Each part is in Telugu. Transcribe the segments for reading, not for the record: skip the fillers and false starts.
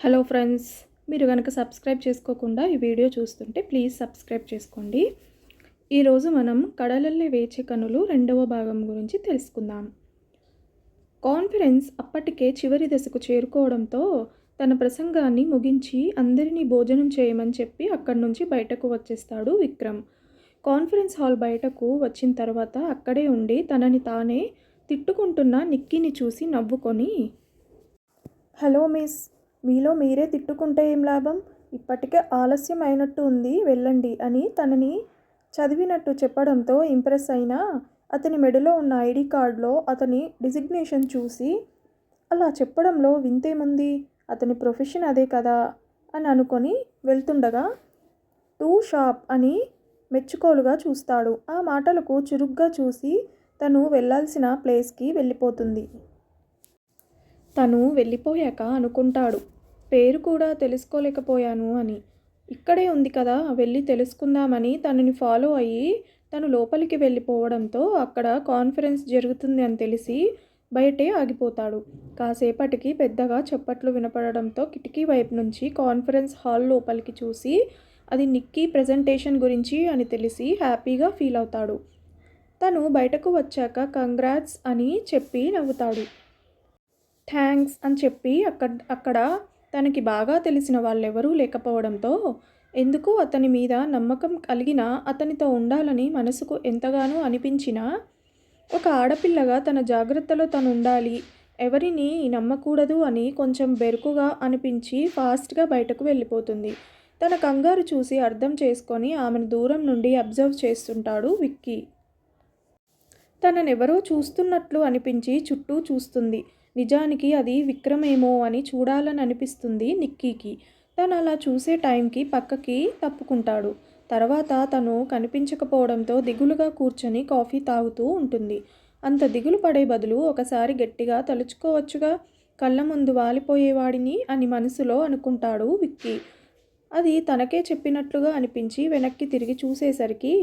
హలో ఫ్రెండ్స్, మీరు కనుక సబ్స్క్రైబ్ చేసుకోకుండా ఈ వీడియో చూస్తుంటే ప్లీజ్ సబ్స్క్రైబ్ చేసుకోండి. ఈరోజు మనం కడలల్లే వేచే కనులు రెండవ భాగం గురించి తెలుసుకుందాం. కాన్ఫరెన్స్ అప్పటికే చివరి దశకు చేరుకోవడంతో తన ప్రసంగాన్ని ముగించి అందరినీ భోజనం చేయమని చెప్పి అక్కడి నుంచి బయటకు వచ్చేస్తాడు విక్రమ్. కాన్ఫరెన్స్ హాల్ బయటకు వచ్చిన తర్వాత అక్కడే ఉండి తనని తానే తిట్టుకుంటున్న నిక్కీని చూసి నవ్వుకొని, హలో మిస్, మీలో మీరే తిట్టుకుంటే ఏం లాభం, ఇప్పటికే ఆలస్యం అయినట్టు ఉంది, వెళ్ళండి అని తనని చదివినట్టు చెప్పడంతో ఇంప్రెస్ అయిన అతని మెడలో ఉన్న ఐడి కార్డులో అతని డిజిగ్నేషన్ చూసి, అలా చెప్పడంలో వింతేముంది, అతని ప్రొఫెషన్ అదే కదా అని అనుకొని వెళ్తుండగా టూ షాప్ అని మెచ్చుకోలుగా చూస్తాడు. ఆ మాటలకు చురుగ్గా చూసి తను వెళ్ళాల్సిన ప్లేస్కి వెళ్ళిపోతుంది. తను వెళ్ళిపోయాక అనుకుంటాడు, పేరు కూడా తెలుసుకోలేకపోయాను అని. ఇక్కడే ఉంది కదా, వెళ్ళి తెలుసుకుందామని తనని ఫాలో అయ్యి తను లోపలికి వెళ్ళిపోవడంతో అక్కడ కాన్ఫరెన్స్ జరుగుతుంది అని తెలిసి బయటే ఆగిపోతాడు. కాసేపటికి పెద్దగా చప్పట్లు వినపడడంతో కిటికీ వైపు నుంచి కాన్ఫరెన్స్ హాల్ లోపలికి చూసి అది నిక్కీ ప్రెజెంటేషన్ గురించి అని తెలిసి హ్యాపీగా ఫీల్ అవుతాడు. తను బయటకు వచ్చాక కంగ్రాట్స్ అని చెప్పి నవ్వుతాడు. థ్యాంక్స్ అని చెప్పి అక్కడ తనకి బాగా తెలిసిన వాళ్ళెవరూ లేకపోవడంతో ఎందుకో అతని మీద నమ్మకం కలిగినా అతనితో ఉండాలని మనసుకు ఎంతగానో అనిపించినా ఒక ఆడపిల్లగా తన జాగ్రత్తలో తను ఉండాలి, ఎవరిని నమ్మకూడదు అని కొంచెం బెరుకుగా అనిపించి ఫాస్ట్గా బయటకు వెళ్ళిపోతుంది. తన కంగారు చూసి అర్థం చేసుకొని ఆమెను దూరం నుండి అబ్జర్వ్ చేస్తుంటాడు విక్కీ. తననెవరో చూస్తున్నట్లు అనిపించి చుట్టూ చూస్తుంది. నిజానికి అది విక్రమేమో అని చూడాలని అనిపిస్తుంది నిక్కీకి. తను అలా చూసే టైంకి పక్కకి తప్పుకుంటాడు. తర్వాత తను కనిపించకపోవడంతో దిగులుగా కూర్చొని కాఫీ తాగుతూ ఉంటుంది. అంత దిగులు పడే బదులు ఒకసారి గట్టిగా తలుచుకోవచ్చుగా, కళ్ళ ముందు వాలిపోయేవాడిని అని మనసులో అనుకుంటాడు విక్కీ. అది తనకే చెప్పినట్లుగా అనిపించి వెనక్కి తిరిగి చూసేసరికి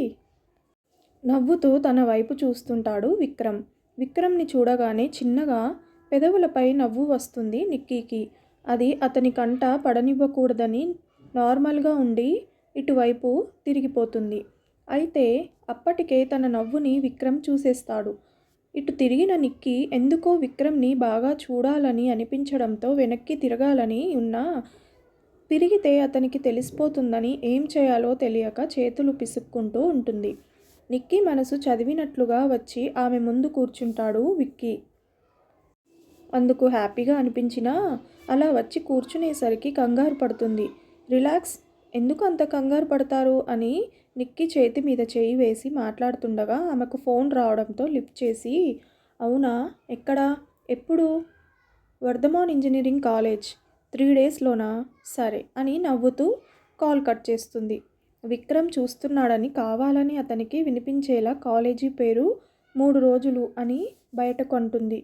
నవ్వుతూ తన వైపు చూస్తుంటాడు విక్రమ్. విక్రమ్ని చూడగానే చిన్నగా పెదవులపై నవ్వు వస్తుంది నిక్కీకి. అది అతని కంట పడనివ్వకూడదని నార్మల్గా ఉండి ఇటువైపు తిరిగిపోతుంది. అయితే అప్పటికే తన నవ్వుని విక్రమ్ చూసేస్తాడు. ఇటు తిరిగిన నిక్కీ ఎందుకో విక్రమ్ని బాగా చూడాలని అనిపించడంతో వెనక్కి తిరగాలని ఉన్నా తిరిగితే అతనికి తెలిసిపోతుందని ఏం చేయాలో తెలియక చేతులు పిసుక్కుంటూ ఉంటుంది. నిక్కీ మనసు చదివినట్లుగా వచ్చి ఆమె ముందు కూర్చుంటాడు విక్కీ. అందుకు హ్యాపీగా అనిపించినా అలా వచ్చి కూర్చునేసరికి కంగారు పడుతుంది. రిలాక్స్, ఎందుకు అంత కంగారు పడతారు అని నిక్కీ చేతి మీద చేయి వేసి మాట్లాడుతుండగా ఆమెకు ఫోన్ రావడంతో లిఫ్ట్ చేసి, అవునా, ఎక్కడా, ఎప్పుడు, వర్ధమాన్ ఇంజనీరింగ్ కాలేజ్, 3 డేస్లోనా, సరే అని నవ్వుతూ కాల్ కట్ చేస్తుంది. విక్రమ్ చూస్తున్నాడని కావాలని అతనికి వినిపించేలా కాలేజీ పేరు 3 రోజులు అని బయటకు అంటుంది.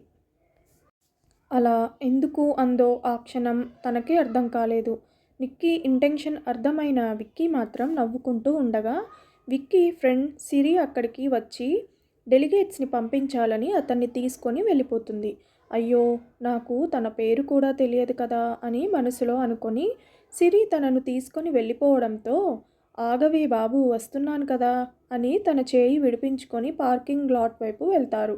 అలా ఎందుకు అందో ఆ క్షణం తనకే అర్థం కాలేదు. నిక్కీ ఇంటెన్షన్ అర్థమైన విక్కీ మాత్రం నవ్వుకుంటూ ఉండగా విక్కీ ఫ్రెండ్ సిరి అక్కడికి వచ్చి డెలిగేట్స్ని పంపించాలని అతన్ని తీసుకొని వెళ్ళిపోతుంది. అయ్యో, నాకు తన పేరు కూడా తెలియదు కదా అని మనసులో అనుకొని సిరి తనను తీసుకొని వెళ్ళిపోవడంతో ఆగవే బాబు, వస్తున్నాను కదా అని తన చేయి విడిపించుకొని పార్కింగ్ లాట్ వైపు వెళ్తారు.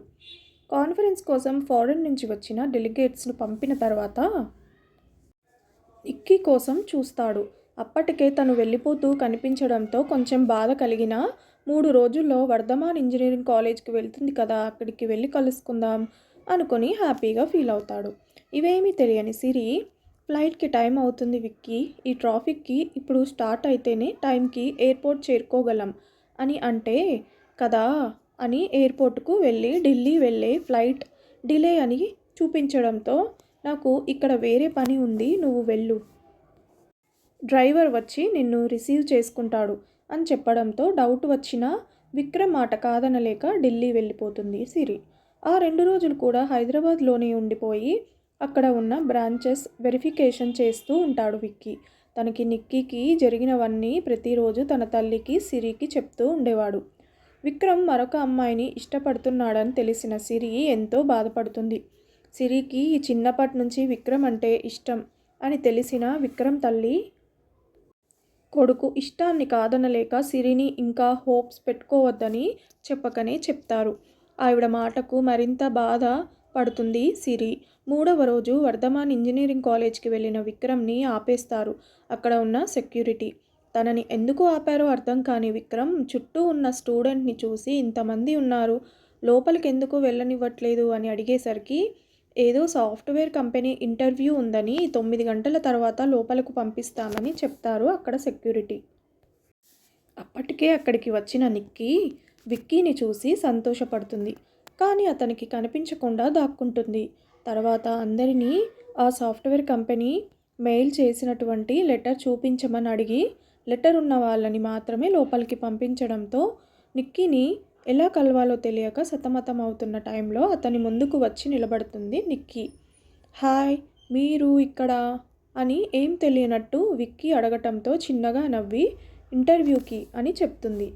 కాన్ఫరెన్స్ కోసం ఫారెన్ నుంచి వచ్చిన డెలిగేట్స్ను పంపిన తర్వాత నిక్కీ కోసం చూస్తాడు. అప్పటికే తను వెళ్ళిపోతూ కనిపించడంతో కొంచెం బాధ కలిగినా 3 రోజుల్లో వర్ధమాన్ ఇంజనీరింగ్ కాలేజ్కి వెళ్తుంది కదా, అక్కడికి వెళ్ళి కలుసుకుందాం అనుకొని హ్యాపీగా ఫీల్ అవుతాడు. ఇవేమీ తెలియని సిరి, ఫ్లైట్కి టైం అవుతుంది విక్కీ, ఈ ట్రాఫిక్కి ఇప్పుడు స్టార్ట్ అయితేనే టైంకి ఎయిర్పోర్ట్ చేరుకోగలం అని అంటే కదా అని ఎయిర్పోర్ట్కు వెళ్ళి ఢిల్లీ వెళ్ళే ఫ్లైట్ డిలే అని చూపించడంతో నాకు ఇక్కడ వేరే పని ఉంది, నువ్వు వెళ్ళు, డ్రైవర్ వచ్చి నిన్ను రిసీవ్ చేసుకుంటాడు అని చెప్పడంతో డౌట్ వచ్చినా విక్రమ్ మాట కాదనలేక ఢిల్లీ వెళ్ళిపోతుంది సిరి. ఆ 2 రోజులు కూడా హైదరాబాద్లోనే ఉండిపోయి అక్కడ ఉన్న బ్రాంచెస్ వెరిఫికేషన్ చేస్తూ ఉంటాడు విక్కీ. తనకి నిక్కీకి జరిగినవన్నీ ప్రతిరోజు తన తల్లికి సిరికి చెప్తూ ఉండేవాడు. విక్రమ్ మరొక అమ్మాయిని ఇష్టపడుతున్నాడని తెలిసిన సిరి ఎంతో బాధపడుతుంది. సిరికి చిన్నప్పటి నుంచి విక్రమ్ అంటే ఇష్టం అని తెలిసిన విక్రమ్ తల్లి కొడుకు ఇష్టాన్ని కాదనలేక సిరిని ఇంకా హోప్స్ పెట్టుకోవద్దని చెప్పకనే చెప్తారు. ఆవిడ మాటకు మరింత బాధ పడుతుంది సిరి. 3వ రోజు వర్ధమాన్ ఇంజనీరింగ్ కాలేజ్కి వెళ్ళిన విక్రమ్ని ఆపేస్తారు అక్కడ ఉన్న సెక్యూరిటీ. తనని ఎందుకు ఆపారో అర్థం కాని విక్రమ్ చుట్టూ ఉన్న స్టూడెంట్ని చూసి ఇంతమంది ఉన్నారు, లోపలికి ఎందుకు వెళ్ళనివ్వట్లేదు అని అడిగేసరికి ఏదో సాఫ్ట్వేర్ కంపెనీ ఇంటర్వ్యూ ఉందని 9 గంటల తర్వాత లోపలకు పంపిస్తామని చెప్తారు అక్కడ సెక్యూరిటీ. అప్పటికే అక్కడికి వచ్చిన నిక్కీ విక్కీని చూసి సంతోషపడుతుంది. కానీ అతనికి కనిపించకుండా దాక్కుంటుంది. తర్వాత అందరినీ ఆ సాఫ్ట్వేర్ కంపెనీ మెయిల్ చేసినటువంటి లెటర్ చూపించమని అడిగి లెటర్ ఉన్న వాళ్ళని మాత్రమే లోపలికి పంపించడంతో నిక్కీని ఎలా కలవాలో తెలియక సతమతం అవుతున్న టైంలో అతని ముందుకు వచ్చి నిలబడుతుంది నిక్కీ. హాయ్, మీరు ఇక్కడ అని ఏం తెలియనట్టు విక్కీ అడగటంతో చిన్నగా నవ్వి ఇంటర్వ్యూకి అని చెప్తుంది.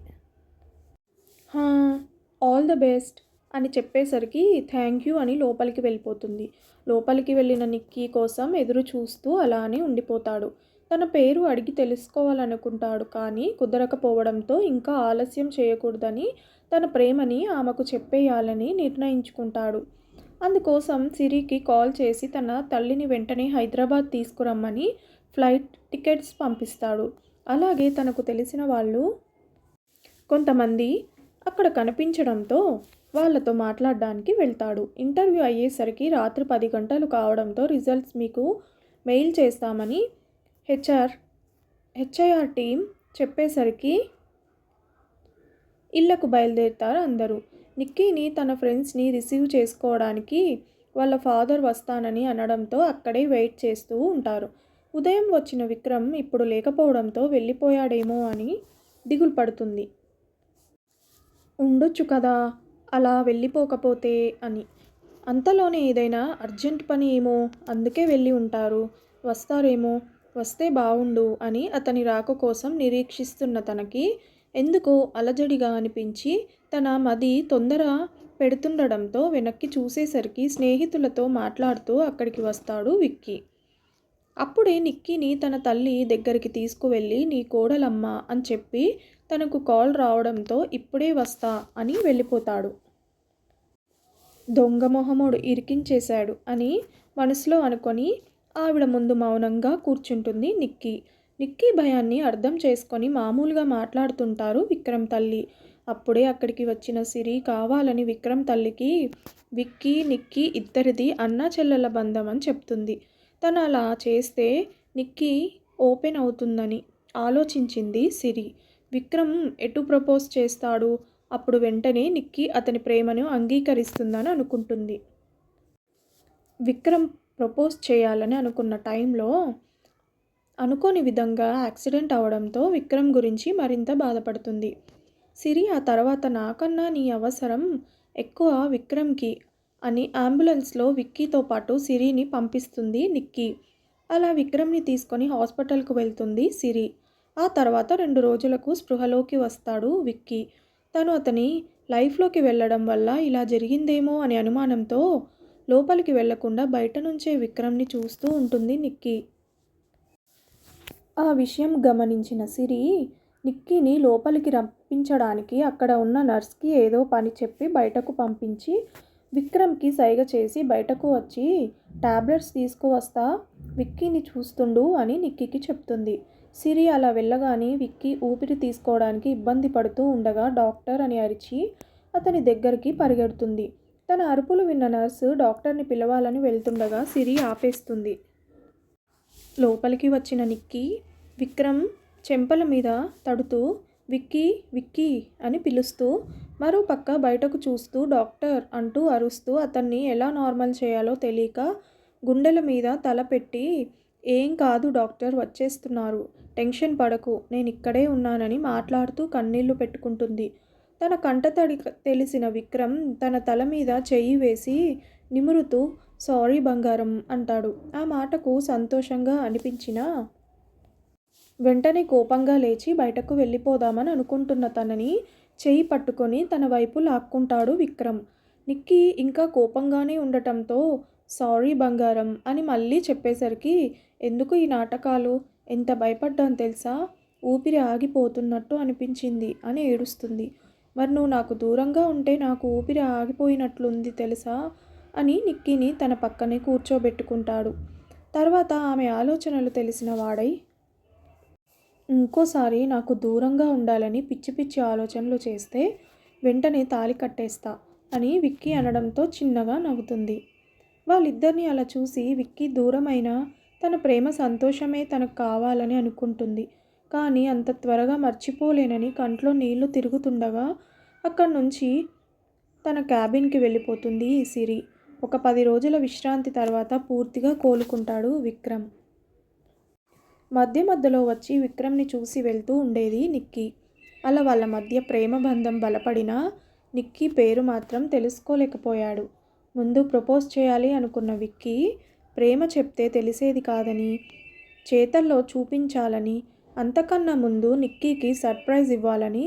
ఆల్ ద బెస్ట్ అని చెప్పేసరికి థ్యాంక్ యూ అని లోపలికి వెళ్ళిపోతుంది. లోపలికి వెళ్ళిన నిక్కీ కోసం ఎదురు చూస్తూ అలానే ఉండిపోతాడు. తన పేరు అడిగి తెలుసుకోవాలనుకుంటాడు కానీ కుదరకపోవడంతో ఇంకా ఆలస్యం చేయకూడదని తన ప్రేమని ఆమెకు చెప్పేయాలని నిర్ణయించుకుంటాడు. అందుకోసం సిరికి కాల్ చేసి తన తల్లిని వెంటనే హైదరాబాద్ తీసుకురమ్మని ఫ్లైట్ టికెట్స్ పంపిస్తాడు. అలాగే తనకు తెలిసిన వాళ్ళు కొంతమంది అక్కడ కనిపించడంతో వాళ్ళతో మాట్లాడడానికి వెళ్తాడు. ఇంటర్వ్యూ అయ్యేసరికి రాత్రి 10 గంటలు కావడంతో రిజల్ట్స్ మీకు మెయిల్ చేస్తామని హెచ్ఐఆర్ టీం చెప్పేసరికి ఇళ్లకు బయలుదేరుతారు అందరూ. నిక్కీని తన ఫ్రెండ్స్ని రిసీవ్ చేసుకోవడానికి వాళ్ళ ఫాదర్ వస్తానని అనడంతో అక్కడే వెయిట్ చేస్తూ ఉంటారు. ఉదయం వచ్చిన విక్రమ్ ఇప్పుడు లేకపోవడంతో వెళ్ళిపోయాడేమో అని దిగులు పడుతుంది. ఉండొచ్చు కదా అలా వెళ్ళిపోకపోతే అని. అంతలోనే ఏదైనా అర్జెంట్ పని ఏమో అందుకే వెళ్ళి ఉంటారు, వస్తారేమో, వస్తే బావుండు అని అతని రాక కోసం నిరీక్షిస్తున్న తనకి ఎందుకో అలజడిగా అనిపించి తన మది తొందర పెడుతుండడంతో వెనక్కి చూసేసరికి స్నేహితులతో మాట్లాడుతూ అక్కడికి వస్తాడు విక్కీ. అప్పుడే నిక్కీని తన తల్లి దగ్గరికి తీసుకువెళ్ళి నీ కోడలమ్మ అని చెప్పి తనకు కాల్ రావడంతో ఇప్పుడే వస్తా అని వెళ్ళిపోతాడు. దొంగ మొహముడు ఇరికించేశాడు అని మనసులో అనుకొని ఆవిడ ముందు మౌనంగా కూర్చుంటుంది నిక్కీ. నిక్కీ భయాన్ని అర్థం చేసుకొని మామూలుగా మాట్లాడుతుంటారు విక్రమ్ తల్లి. అప్పుడే అక్కడికి వచ్చిన సిరి కావాలని విక్రమ్ తల్లికి విక్కీ నిక్కీ ఇద్దరిది అన్నా చెల్లెల బంధం అని చెప్తుంది. తను అలా చేస్తే నిక్కీ ఓపెన్ అవుతుందని ఆలోచించింది సిరి. విక్రమ్ ఎటు ప్రపోజ్ చేస్తాడు, అప్పుడు వెంటనే నిక్కీ అతని ప్రేమను అంగీకరిస్తుందని అనుకుంటుంది. విక్రమ్ ప్రపోజ్ చేయాలని అనుకున్న టైంలో అనుకోని విధంగా యాక్సిడెంట్ అవడంతో విక్రమ్ గురించి మరింత బాధపడుతుంది సిరి. ఆ తర్వాత నాకన్నా నీ అవసరం ఎక్కువ విక్రమ్కి అని అంబులెన్స్లో విక్కీతో పాటు సిరిని పంపిస్తుంది నిక్కీ. అలా విక్రమ్ని తీసుకొని హాస్పిటల్కు వెళ్తుంది సిరి. ఆ తర్వాత 2 రోజులకు స్పృహలోకి వస్తాడు విక్కీ. తను అతని లైఫ్లోకి వెళ్ళడం వల్ల ఇలా జరిగిందేమో అనే అనుమానంతో లోపలికి వెళ్లకుండా బయట నుంచే విక్రమ్ని చూస్తూ ఉంటుంది నిక్కీ. ఆ విషయం గమనించిన సిరి నిక్కీని లోపలికి రప్పించడానికి అక్కడ ఉన్న నర్స్కి ఏదో పని చెప్పి బయటకు పంపించి విక్రమ్కి సైగ చేసి బయటకు వచ్చి టాబ్లెట్స్ తీసుకువస్తా, విక్కీని చూస్తుండు అని నిక్కీకి చెప్తుంది. సిరి అలా వెళ్ళగానే విక్కీ ఊపిరి తీసుకోవడానికి ఇబ్బంది పడుతూ ఉండగా డాక్టర్ అని అరిచి అతని దగ్గరికి పరిగెడుతుంది. తన అరుపులు విన్న నర్సు డాక్టర్ని పిలవాలని వెళ్తుండగా సిరి ఆపేస్తుంది. లోపలికి వచ్చిన నిక్కీ విక్రమ్ చెంపల మీద తడుతూ విక్కీ విక్కీ అని పిలుస్తూ మరోపక్క బయటకు చూస్తూ డాక్టర్ అంటూ అరుస్తూ అతన్ని ఎలా నార్మల్ చేయాలో తెలియక గుండెల మీద తల పెట్టి ఏం కాదు డాక్టర్ వచ్చేస్తున్నారు, టెన్షన్ పడకు, నేను ఇక్కడే ఉన్నానని మాట్లాడుతూ కన్నీళ్లు పెట్టుకుంటుంది. తన కంటతడి తెలిసిన విక్రమ్ తన తల మీద చెయ్యి వేసి నిమురుతూ సారీ బంగారం అంటాడు. ఆ మాటకు సంతోషంగా అనిపించినా వెంటనే కోపంగా లేచి బయటకు వెళ్ళిపోదామని అనుకుంటున్న తనని చెయ్యి పట్టుకొని తన వైపు లాక్కుంటాడు విక్రమ్. నిక్కీ ఇంకా కోపంగానే ఉండటంతో సారీ బంగారం అని మళ్ళీ చెప్పేసరికి, ఎందుకు ఈ నాటకాలు, ఎంత భయపడ్డాను తెలుసా, ఊపిరి ఆగిపోతున్నట్టు అనిపించింది అని ఏడుస్తుంది. మరి నువ్వు నాకు దూరంగా ఉంటే నాకు ఊపిరి ఆగిపోయినట్లుంది తెలుసా అని నిక్కీని తన పక్కనే కూర్చోబెట్టుకుంటాడు. తర్వాత ఆమె ఆలోచనలు తెలిసిన వాడై, ఇంకోసారి నాకు దూరంగా ఉండాలని పిచ్చి పిచ్చి ఆలోచనలు చేస్తే వెంటనే తాళి కట్టేస్తా అని విక్కీ అనడంతో చిన్నగా నవ్వుతుంది. వాళ్ళిద్దరినీ అలా చూసి విక్కీ దూరమైన తన ప్రేమ సంతోషమే తనకు కావాలని అనుకుంటుంది. కానీ అంత త్వరగా మర్చిపోలేనని కంట్లో నీళ్లు తిరుగుతుండగా అక్కడి నుంచి తన క్యాబిన్కి వెళ్ళిపోతుంది ఈ సిరి. ఒక 10 రోజుల విశ్రాంతి తర్వాత పూర్తిగా కోలుకుంటాడు విక్రమ్. మధ్య మధ్యలో వచ్చి విక్రమ్ని చూసి వెళ్తూ ఉండేది నిక్కీ. అలా వాళ్ళ మధ్య ప్రేమ బంధం బలపడినా నిక్కీ పేరు మాత్రం తెలుసుకోలేకపోయాడు. ముందు ప్రపోజ్ చేయాలి అనుకున్న విక్కీ ప్రేమ చెప్తే తెలిసేది కాదని, చేతల్లో చూపించాలని, అంతకన్నా ముందు నిక్కీకి సర్ప్రైజ్ ఇవ్వాలని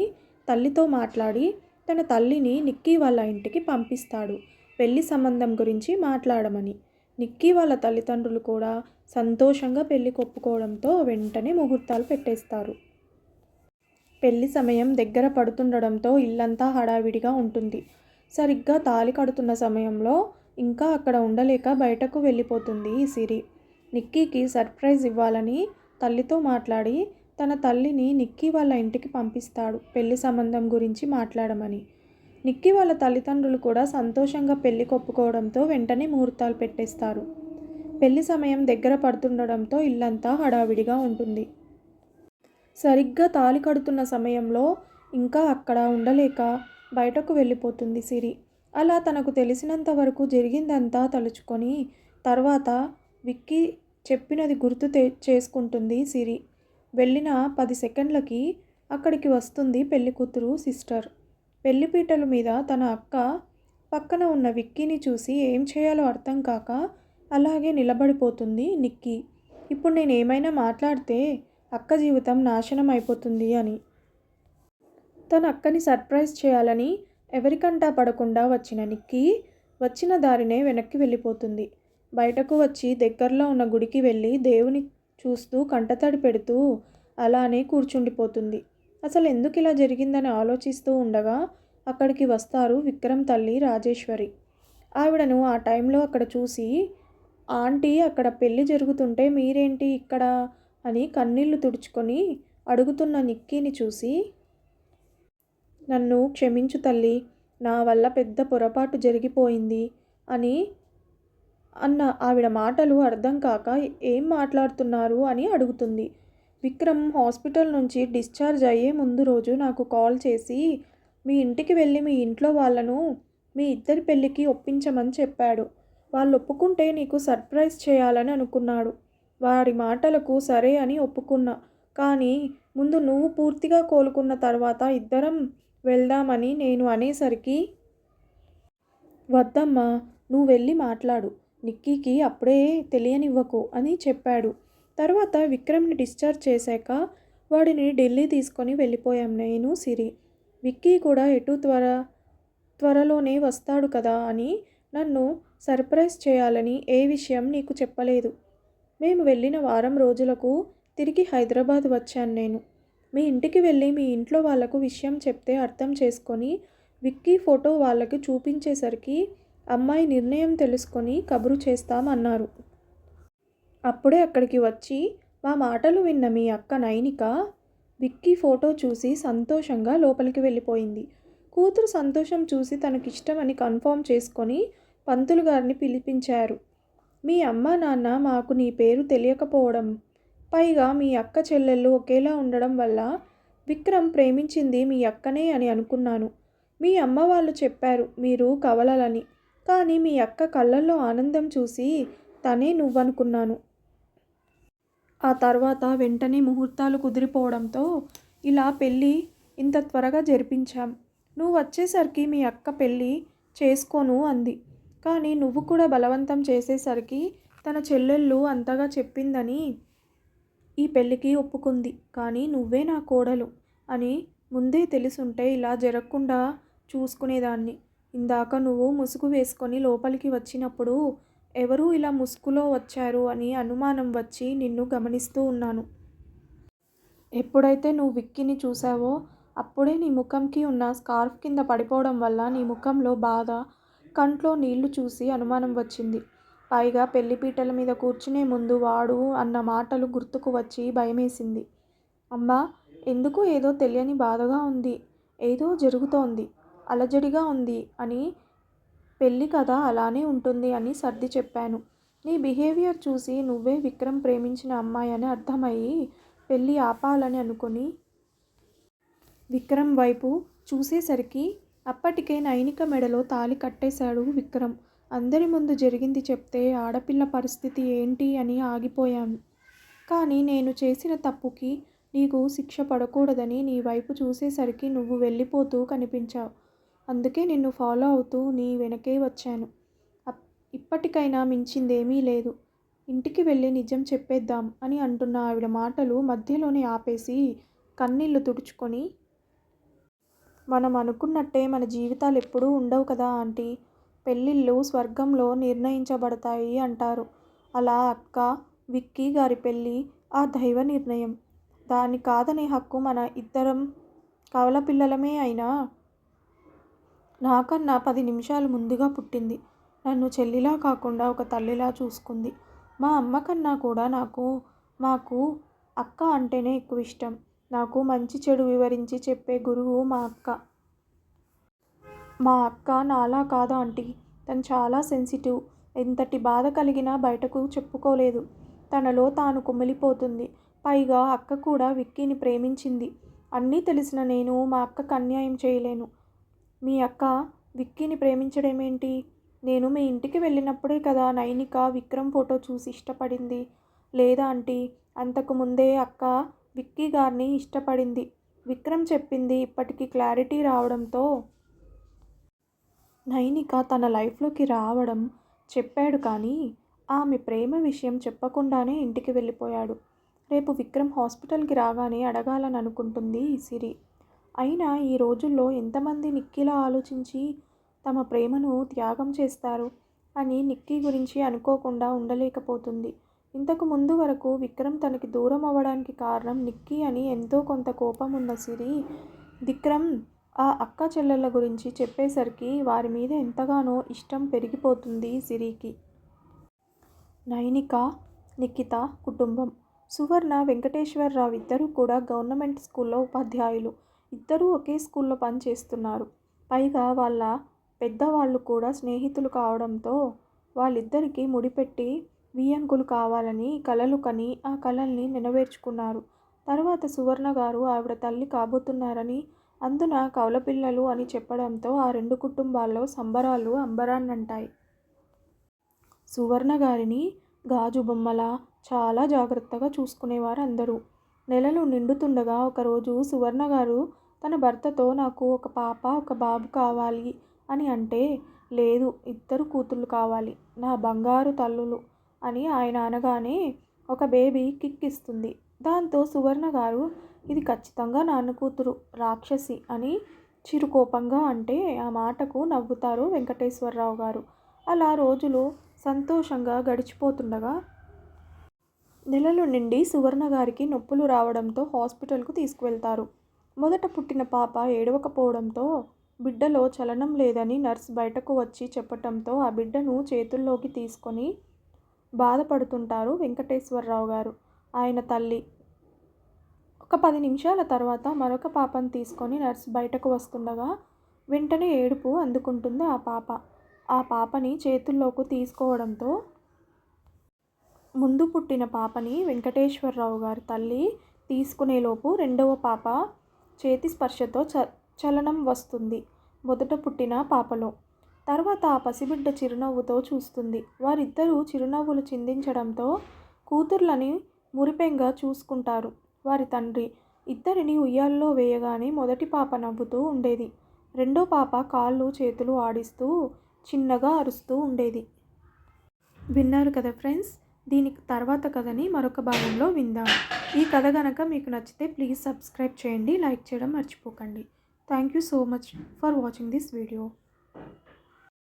తల్లితో మాట్లాడి తన తల్లిని నిక్కీ వాళ్ళ ఇంటికి పంపిస్తాడు పెళ్లి సంబంధం గురించి మాట్లాడమని. నిక్కీ వాళ్ళ తల్లిదండ్రులు కూడా సంతోషంగా పెళ్లి ఒప్పుకోవడంతో వెంటనే ముహూర్తాలు పెట్టేస్తారు. పెళ్లి సమయం దగ్గర పడుతుండడంతో ఇల్లంతా హడావిడిగా ఉంటుంది. సరిగ్గా తాళి కడుతున్న సమయంలో ఇంకా అక్కడ ఉండలేక బయటకు వెళ్ళిపోతుంది ఈ సిరి. నిక్కీకి సర్ప్రైజ్ ఇవ్వాలని తల్లితో మాట్లాడి తన తల్లిని నిక్కీ వాళ్ళ ఇంటికి పంపిస్తాడు పెళ్లి సంబంధం గురించి మాట్లాడమని. నిక్కీ వాళ్ళ తల్లిదండ్రులు కూడా సంతోషంగా పెళ్లి ఒప్పుకోవడంతో వెంటనే ముహూర్తాలు పెట్టేస్తారు. పెళ్లి సమయం దగ్గర పడుతుండడంతో ఇల్లంతా హడావిడిగా ఉంటుంది. సరిగ్గా తాళి కడుతున్న సమయంలో ఇంకా అక్కడ ఉండలేక బయటకు వెళ్ళిపోతుంది సిరి. అలా తనకు తెలిసినంత వరకు జరిగిందంతా తలుచుకొని తర్వాత విక్కీ చెప్పినది గుర్తు చేసుకుంటుంది సిరి. వెళ్ళిన 10 సెకండ్లకి అక్కడికి వస్తుంది పెళ్లికూతురు సిస్టర్. పెళ్లిపీటల మీద తన అక్క పక్కన ఉన్న విక్కీని చూసి ఏం చేయాలో అర్థం కాక అలాగే నిలబడిపోతుంది నిక్కీ. ఇప్పుడు నేను ఏమైనా మాట్లాడితే అక్క జీవితం నాశనం అయిపోతుంది అని. తన అక్కని సర్ప్రైజ్ చేయాలని ఎవరికంటా పడకుండా వచ్చిన నిక్కీ వచ్చిన దారినే వెనక్కి వెళ్ళిపోతుంది. బయటకు వచ్చి దగ్గరలో ఉన్న గుడికి వెళ్ళి దేవుని చూస్తూ కంటతడి పెడుతూ అలానే కూర్చుండిపోతుంది. అసలు ఎందుకు ఇలా జరిగిందని ఆలోచిస్తూ ఉండగా అక్కడికి వస్తారు విక్రమ్ తల్లి రాజేశ్వరి. ఆవిడను ఆ టైంలో అక్కడ చూసి, ఆంటీ అక్కడ పెళ్ళి జరుగుతుంటే మీరేంటి ఇక్కడ అని కన్నీళ్లు తుడుచుకొని అడుగుతున్న నిక్కీని చూసి, నన్ను క్షమించు తల్లి, నా వల్ల పెద్ద పొరపాటు జరిగిపోయింది అని అన్న ఆవిడ మాటలు అర్థం కాక ఏం మాట్లాడుతున్నారు అని అడుగుతుంది. విక్రమ్ హాస్పిటల్ నుంచి డిశ్చార్జ్ అయ్యే ముందు రోజు నాకు కాల్ చేసి మీ ఇంటికి వెళ్ళి మీ ఇంట్లో వాళ్ళను మీ ఇద్దరి పెళ్ళికి ఒప్పించమని చెప్పాడు. వాళ్ళు ఒప్పుకుంటే నీకు సర్ప్రైజ్ చేయాలని అనుకున్నాడు. వారి మాటలకు సరే అని ఒప్పుకున్నా. కానీ ముందు నువ్వు పూర్తిగా కోలుకున్న తర్వాత ఇద్దరం వెళ్దామని నేను అనేసరికి, వద్దమ్మా, నువ్వు వెళ్ళి మాట్లాడు, నిక్కీకి అప్పుడే తెలియనివ్వకు అని చెప్పాడు. తర్వాత విక్రమ్ని డిశ్చార్జ్ చేశాక వాడిని ఢిల్లీ తీసుకొని వెళ్ళిపోయాం నేను సిరి. విక్కీ కూడా ఎటు త్వరలోనే వస్తాడు కదా అని నన్ను సర్ప్రైజ్ చేయాలని ఏ విషయం నీకు చెప్పలేదు. మేము వెళ్ళిన వారం రోజులకు తిరిగి హైదరాబాద్ వచ్చాను నేను. మీ ఇంటికి వెళ్ళి మీ ఇంట్లో వాళ్లకు విషయం చెప్తే అర్థం చేసుకొని విక్కీ ఫోటో వాళ్ళకి చూపించేసరికి అమ్మాయి నిర్ణయం తెలుసుకొని కబురు చేస్తామన్నారు. అప్పుడే అక్కడికి వచ్చి మా మాటలు విన్న మీ అక్క నైనిక విక్కీ ఫోటో చూసి సంతోషంగా లోపలికి వెళ్ళిపోయింది. కూతురు సంతోషం చూసి తనకిష్టమని కన్ఫర్మ్ చేసుకొని పంతులు గారిని పిలిపించారు. మీ అమ్మ నాన్న మాకు నీ పేరు తెలియకపోవడం, పైగా మీ అక్క చెల్లెళ్ళు ఒకేలా ఉండడం వల్ల విక్రమ్ ప్రేమించింది మీ అక్కనే అని అనుకున్నాను. మీ అమ్మ వాళ్ళు చెప్పారు మీరు కవలలని, కానీ మీ అక్క కళ్ళల్లో ఆనందం చూసి తనే నువ్వనుకున్నాను. ఆ తర్వాత వెంటనే ముహూర్తాలు కుదిరిపోవడంతో ఇలా పెళ్ళి ఇంత త్వరగా జరిపించాం. నువ్వు వచ్చేసరికి మీ అక్క పెళ్ళి చేసుకోను అంది. కానీ నువ్వు కూడా బలవంతం చేసేసరికి తన చెల్లెళ్ళు అంతగా చెప్పిందని ఈ పెళ్ళికి ఒప్పుకుంది. కానీ నువ్వే నా కోడలు అని ముందే తెలుసుంటే ఇలా జరగకుండా చూసుకునేదాన్ని. ఇందాక నువ్వు ముసుగు వేసుకొని లోపలికి వచ్చినప్పుడు ఎవరూ ఇలా ముసుగులో వచ్చారు అని అనుమానం వచ్చి నిన్ను గమనిస్తూ ఉన్నాను. ఎప్పుడైతే నువ్వు విక్కీని చూసావో అప్పుడే నీ ముఖంకి ఉన్న స్కార్ఫ్ కింద పడిపోవడం వల్ల నీ ముఖంలో బాధ, కంట్లో నీళ్లు చూసి అనుమానం వచ్చింది. పైగా పెళ్లిపీటల మీద కూర్చునే ముందు వాడు అన్న మాటలు గుర్తుకు వచ్చి భయమేసింది. అమ్మా, ఎందుకు ఏదో తెలియని బాధగా ఉంది, ఏదో జరుగుతోంది, అలజడిగా ఉంది అని. పెళ్ళి కదా అలానే ఉంటుంది అని సర్ది చెప్పాను. నీ బిహేవియర్ చూసి నువ్వే విక్రమ్ ప్రేమించిన అమ్మాయి అని అర్థమయ్యి పెళ్ళి ఆపాలని అనుకుని విక్రమ్ వైపు చూసేసరికి అప్పటికే నైనిక మెడలో తాళి కట్టేశాడు విక్రమ్. అందరి ముందు జరిగింది చెప్తే ఆడపిల్ల పరిస్థితి ఏంటి అని ఆగిపోయాను. కానీ నేను చేసిన తప్పుకి నీకు శిక్ష పడకూడదని నీ వైపు చూసేసరికి నువ్వు వెళ్ళిపోతూ కనిపించావు. అందుకే నిన్ను ఫాలో అవుతూ నీ వెనకే వచ్చాను. ఇప్పటికైనా మించిందేమీ లేదు. ఇంటికి వెళ్ళి నిజం చెప్పేద్దాం అని అంటున్న ఆవిడ మాటలు మధ్యలోనే ఆపేసి కన్నీళ్లు తుడుచుకొని, మనం అనుకున్నట్టే మన జీవితాలు ఎప్పుడూ ఉండవు కదా ఆంటీ. పెళ్ళిళ్ళు స్వర్గంలో నిర్ణయించబడతాయి అంటారు. అలా అక్క, విక్కీ గారి పెళ్ళి ఆ దైవ నిర్ణయం. దాన్ని కాదనే హక్కు మన ఇద్దరం కవలపిల్లలమే. అయినా నాకన్నా 10 నిమిషాలు ముందుగా పుట్టింది. నన్ను చెల్లిలా కాకుండా ఒక తల్లిలా చూసుకుంది. మా అమ్మ కన్నా కూడా మాకు అక్క అంటేనే ఎక్కువ ఇష్టం. నాకు మంచి చెడు వివరించి చెప్పే గురువు మా అక్క. మా అక్క నాలా కాదు ఆంటీ. తను చాలా సెన్సిటివ్. ఎంతటి బాధ కలిగినా బయటకు చెప్పుకోలేదు. తనలో తాను కుమిలిపోతుంది. పైగా అక్క కూడా విక్కీని ప్రేమించింది. అన్నీ తెలిసిన నేను మా అక్కకు అన్యాయం చేయలేను. మీ అక్క విక్కీని ప్రేమించడమేంటి? నేను మీ ఇంటికి వెళ్ళినప్పుడే కదా నైనిక విక్రమ్ ఫోటో చూసి ఇష్టపడింది. లేదా ఆంటీ, అంతకు ముందే అక్క విక్కీ గారిని ఇష్టపడింది. విక్రమ్ చెప్పింది ఇప్పటికీ క్లారిటీ రావడంతో నైనిక తన లైఫ్లోకి రావడం చెప్పాడు. కానీ ఆమె ప్రేమ విషయం చెప్పకుండానే ఇంటికి వెళ్ళిపోయాడు. రేపు విక్రమ్ హాస్పిటల్కి రాగానే అడగాలని అనుకుంటుంది సిరి. అయినా ఈ రోజుల్లో ఎంతమంది నిక్కీలా ఆలోచించి తమ ప్రేమను త్యాగం చేస్తారు అని నిక్కీ గురించి అనుకోకుండా ఉండలేకపోతుంది. ఇంతకు ముందు వరకు విక్రమ్ తనకి దూరం అవ్వడానికి కారణం నిక్కీ అని ఎంతో కొంత కోపం ఉన్న సిరి, విక్రమ్ ఆ అక్క చెల్లెళ్ళ గురించి చెప్పేసరికి వారి మీద ఎంతగానో ఇష్టం పెరిగిపోతుంది సిరికి. నైనిక, నిఖిత కుటుంబం. సువర్ణ, వెంకటేశ్వరరావు ఇద్దరూ కూడా గవర్నమెంట్ స్కూల్లో ఉపాధ్యాయులు. ఇద్దరూ ఒకే స్కూల్లో పనిచేస్తున్నారు. పైగా వాళ్ళ పెద్దవాళ్ళు కూడా స్నేహితులు కావడంతో వాళ్ళిద్దరికీ ముడిపెట్టి వియ్యంకులు కావాలని కలలు కని ఆ కలల్ని నెరవేర్చుకున్నారు. తర్వాత సువర్ణ గారు ఆవిడ తల్లి కాబోతున్నారని, అందున కవలపిల్లలు అని చెప్పడంతో ఆ రెండు కుటుంబాల్లో సంబరాలు అంబరాన్నంటాయి. సువర్ణ గారిని గాజు బొమ్మలా చాలా జాగ్రత్తగా చూసుకునేవారు అందరూ. నెలలు నిండుతుండగా ఒకరోజు సువర్ణ గారు తన భర్తతో నాకు ఒక పాప ఒక బాబు కావాలి అని అంటే, లేదు, 2 కూతుళ్ళు కావాలి, నా బంగారు తల్లులు అని ఆయన అనగానే ఒక బేబీ కిక్ ఇస్తుంది. దాంతో సువర్ణ గారు ఇది ఖచ్చితంగా నాన్న కూతురు, రాక్షసి అని చిరుకోపంగా అంటే ఆ మాటకు నవ్వుతారు వెంకటేశ్వరరావు గారు. అలా రోజులు సంతోషంగా గడిచిపోతుండగా నెలలు నిండి సువర్ణ గారికి నొప్పులు రావడంతో హాస్పిటల్కు తీసుకువెళ్తారు. మొదట పుట్టిన పాప ఏడవకపోవడంతో బిడ్డలో చలనం లేదని నర్స్ బయటకు వచ్చి చెప్పటంతో ఆ బిడ్డను చేతుల్లోకి తీసుకొని బాధపడుతుంటారు వెంకటేశ్వరరావు గారు, ఆయన తల్లి. ఒక 10 నిమిషాల తర్వాత మరొక పాపను తీసుకొని నర్స్ బయటకు వస్తుండగా వెంటనే ఏడుపు అందుకుంటుంది ఆ పాప. ఆ పాపని చేతుల్లోకి తీసుకోవడంతో ముందు పుట్టిన పాపని వెంకటేశ్వరరావు గారి తల్లి తీసుకునేలోపు రెండవ పాప చేతి స్పర్శతో చలనం వస్తుంది మొదట పుట్టిన పాపలో. తర్వాత ఆ పసిబిడ్డ చిరునవ్వుతో చూస్తుంది. వారిద్దరూ చిరునవ్వులు చిందించడంతో కూతుర్లని మురిపెంగా చూసుకుంటారు వారి తండ్రి. ఇద్దరిని ఉయ్యాల్లో వేయగానే మొదటి పాప నవ్వుతూ ఉండేది. రెండో పాప కాళ్ళు చేతులు ఆడిస్తూ చిన్నగా అరుస్తూ ఉండేది. విన్నారు కదా ఫ్రెండ్స్, దీనికి తర్వాత కథని మరొక భాగంలో విందాం. ఈ కథ గనక మీకు నచ్చితే ప్లీజ్ సబ్స్క్రైబ్ చేయండి, లైక్ చేయడం మర్చిపోకండి. Thank you so much for watching this video.